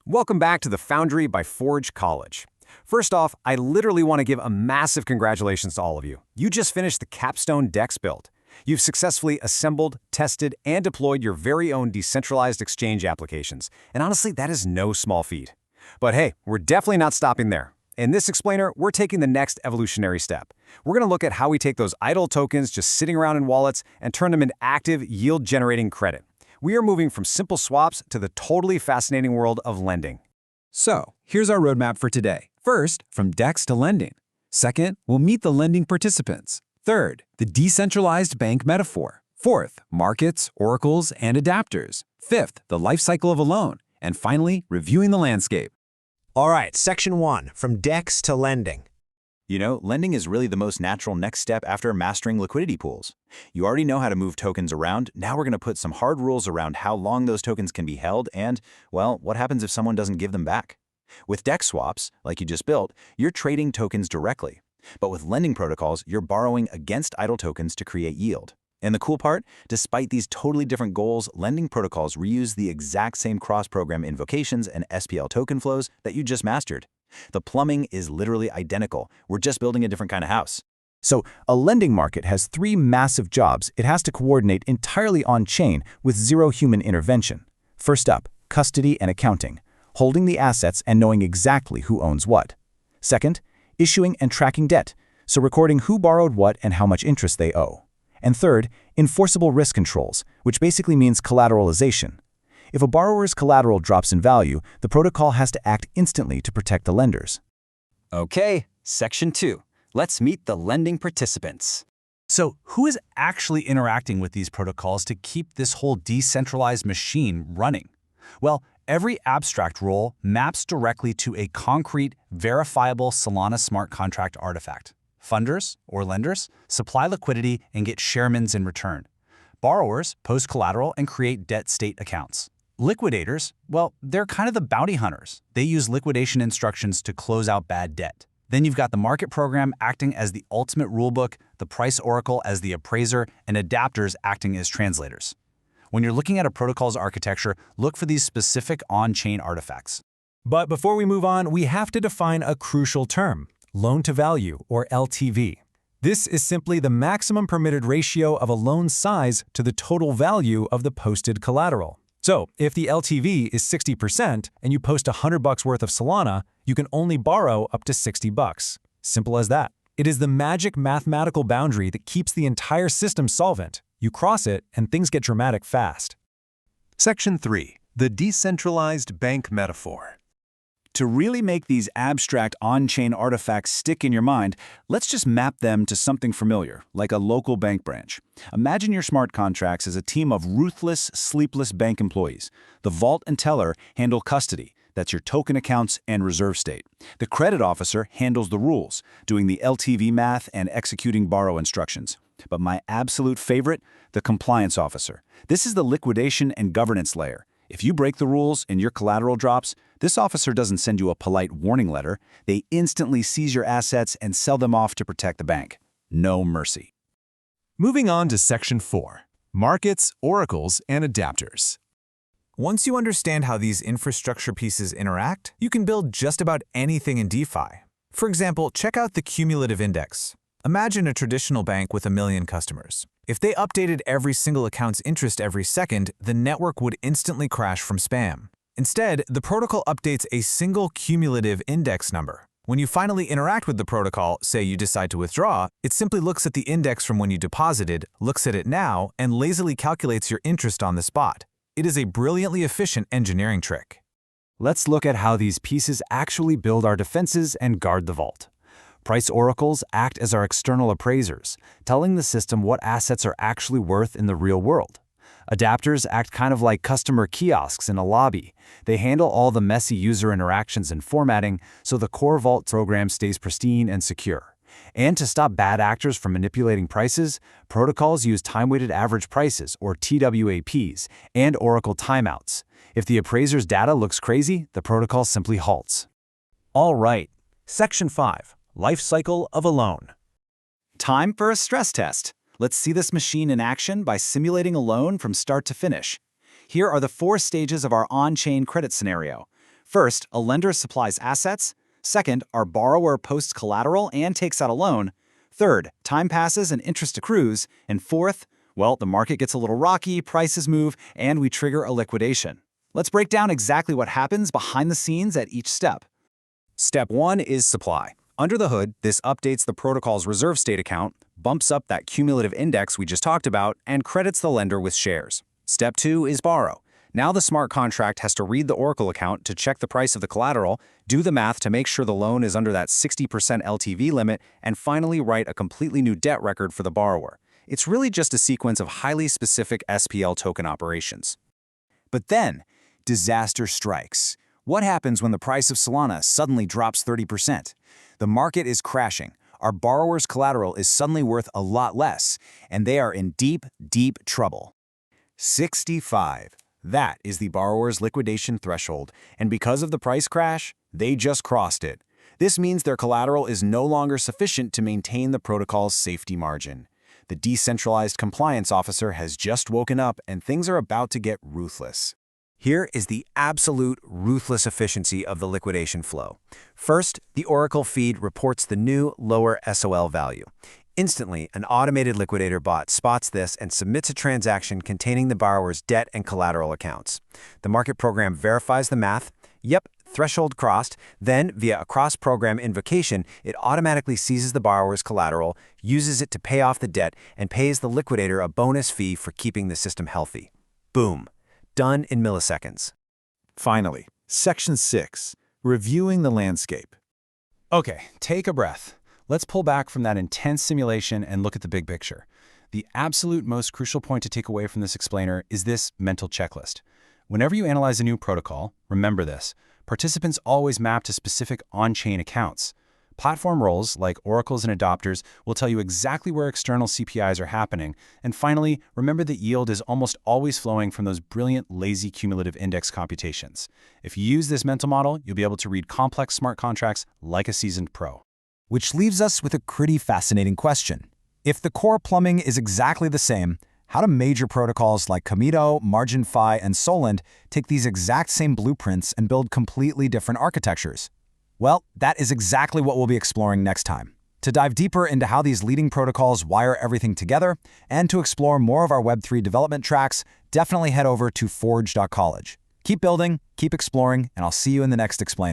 Welcome back to the Foundry by Forge College. First off, I literally want to give a massive congratulations to all of you. You just finished the capstone DEX build. You've successfully assembled, tested, and deployed your very own decentralized exchange applications. And honestly, that is no small feat. But hey, we're definitely not stopping there. In this explainer, we're taking the next evolutionary step. We're going to look at how we take those idle tokens just sitting around in wallets and turn them into active, yield-generating credit. We are moving from simple swaps to the totally fascinating world of lending. So, here's our roadmap for today. First, from DEX to lending. Second, we'll meet the lending participants. Third, the decentralized bank metaphor. Fourth, markets, oracles, and adapters. Fifth, the life cycle of a loan. And finally, reviewing the landscape. All right, Section 1, from DEX to lending. You know, lending is really the most natural next step after mastering liquidity pools. You already know how to move tokens around. Now we're going to put some hard rules around how long those tokens can be held and, well, what happens if someone doesn't give them back. With DEX swaps, like you just built, you're trading tokens directly. But with lending protocols, you're borrowing against idle tokens to create yield. And the cool part, despite these totally different goals, lending protocols reuse the exact same cross-program invocations and SPL token flows that you just mastered. The plumbing is literally identical. We're just building a different kind of house. So, a lending market has three massive jobs it has to coordinate entirely on-chain with zero human intervention. First up, custody and accounting, holding the assets and knowing exactly who owns what. Second, issuing and tracking debt, so recording who borrowed what and how much interest they owe. And third, enforceable risk controls, which basically means collateralization. If a borrower's collateral drops in value, the protocol has to act instantly to protect the lenders. Okay, Section 2. Let's meet the lending participants. So, who is actually interacting with these protocols to keep this whole decentralized machine running? Well, every abstract role maps directly to a concrete, verifiable Solana smart contract artifact. Funders, or lenders, supply liquidity and get sharemans in return. Borrowers post collateral and create debt state accounts. Liquidators, well, they're kind of the bounty hunters. They use liquidation instructions to close out bad debt. Then you've got the market program acting as the ultimate rulebook, the price oracle as the appraiser, and adapters acting as translators. When you're looking at a protocol's architecture, look for these specific on-chain artifacts. But before we move on, we have to define a crucial term, loan-to-value, or LTV. This is simply the maximum permitted ratio of a loan size to the total value of the posted collateral. So, if the LTV is 60% and you post $100 worth of Solana, you can only borrow up to $60. Simple as that. It is the magic mathematical boundary that keeps the entire system solvent. You cross it, and things get dramatic fast. Section 3. The decentralized bank metaphor. To really make these abstract on-chain artifacts stick in your mind, let's just map them to something familiar, like a local bank branch. Imagine your smart contracts as a team of ruthless, sleepless bank employees. The vault and teller handle custody. That's your token accounts and reserve state. The credit officer handles the rules, doing the LTV math and executing borrow instructions. But my absolute favorite, the compliance officer. This is the liquidation and governance layer. If you break the rules and your collateral drops, this officer doesn't send you a polite warning letter. They instantly seize your assets and sell them off to protect the bank. No mercy. Moving on to Section 4. Markets, oracles, and adapters. Once you understand how these infrastructure pieces interact, you can build just about anything in DeFi. For example, check out the cumulative index. Imagine a traditional bank with 1 million customers. If they updated every single account's interest every second, the network would instantly crash from spam. Instead, the protocol updates a single cumulative index number. When you finally interact with the protocol, say you decide to withdraw, it simply looks at the index from when you deposited, looks at it now, and lazily calculates your interest on the spot. It is a brilliantly efficient engineering trick. Let's look at how these pieces actually build our defenses and guard the vault. Price oracles act as our external appraisers, telling the system what assets are actually worth in the real world. Adapters act kind of like customer kiosks in a lobby. They handle all the messy user interactions and formatting, so the core vault program stays pristine and secure. And to stop bad actors from manipulating prices, protocols use time-weighted average prices, or TWAPs, and oracle timeouts. If the appraiser's data looks crazy, the protocol simply halts. All right, Section 5. Life cycle of a loan. Time for a stress test. Let's see this machine in action by simulating a loan from start to finish. Here are the 4 stages of our on-chain credit scenario. First, a lender supplies assets. Second, our borrower posts collateral and takes out a loan. Third, time passes and interest accrues. And fourth, well, the market gets a little rocky, prices move, and we trigger a liquidation. Let's break down exactly what happens behind the scenes at each step. Step 1 is supply. Under the hood, this updates the protocol's reserve state account, bumps up that cumulative index we just talked about, and credits the lender with shares. Step 2 is borrow. Now the smart contract has to read the Oracle account to check the price of the collateral, do the math to make sure the loan is under that 60% LTV limit, and finally write a completely new debt record for the borrower. It's really just a sequence of highly specific SPL token operations. But then, disaster strikes. What happens when the price of Solana suddenly drops 30%? The market is crashing. Our borrower's collateral is suddenly worth a lot less, and they are in deep, deep trouble. 65. That is the borrower's liquidation threshold, and because of the price crash, they just crossed it. This means their collateral is no longer sufficient to maintain the protocol's safety margin. The decentralized compliance officer has just woken up, and things are about to get ruthless. Here is the absolute ruthless efficiency of the liquidation flow. First, the Oracle feed reports the new, lower SOL value. Instantly, an automated liquidator bot spots this and submits a transaction containing the borrower's debt and collateral accounts. The market program verifies the math. Yep, threshold crossed. Then, via a cross-program invocation, it automatically seizes the borrower's collateral, uses it to pay off the debt, and pays the liquidator a bonus fee for keeping the system healthy. Boom. Done in milliseconds. Finally, Section 6, reviewing the landscape. Okay, take a breath. Let's pull back from that intense simulation and look at the big picture. The absolute most crucial point to take away from this explainer is this mental checklist. Whenever you analyze a new protocol, remember this. Participants always map to specific on-chain accounts. Platform roles, like oracles and adopters, will tell you exactly where external CPIs are happening. And finally, remember that yield is almost always flowing from those brilliant, lazy cumulative index computations. If you use this mental model, you'll be able to read complex smart contracts like a seasoned pro. Which leaves us with a pretty fascinating question. If the core plumbing is exactly the same, how do major protocols like Comito, MarginFi, and Solana take these exact same blueprints and build completely different architectures? Well, that is exactly what we'll be exploring next time. To dive deeper into how these leading protocols wire everything together, and to explore more of our Web3 development tracks, definitely head over to forge.college. Keep building, keep exploring, and I'll see you in the next explainer.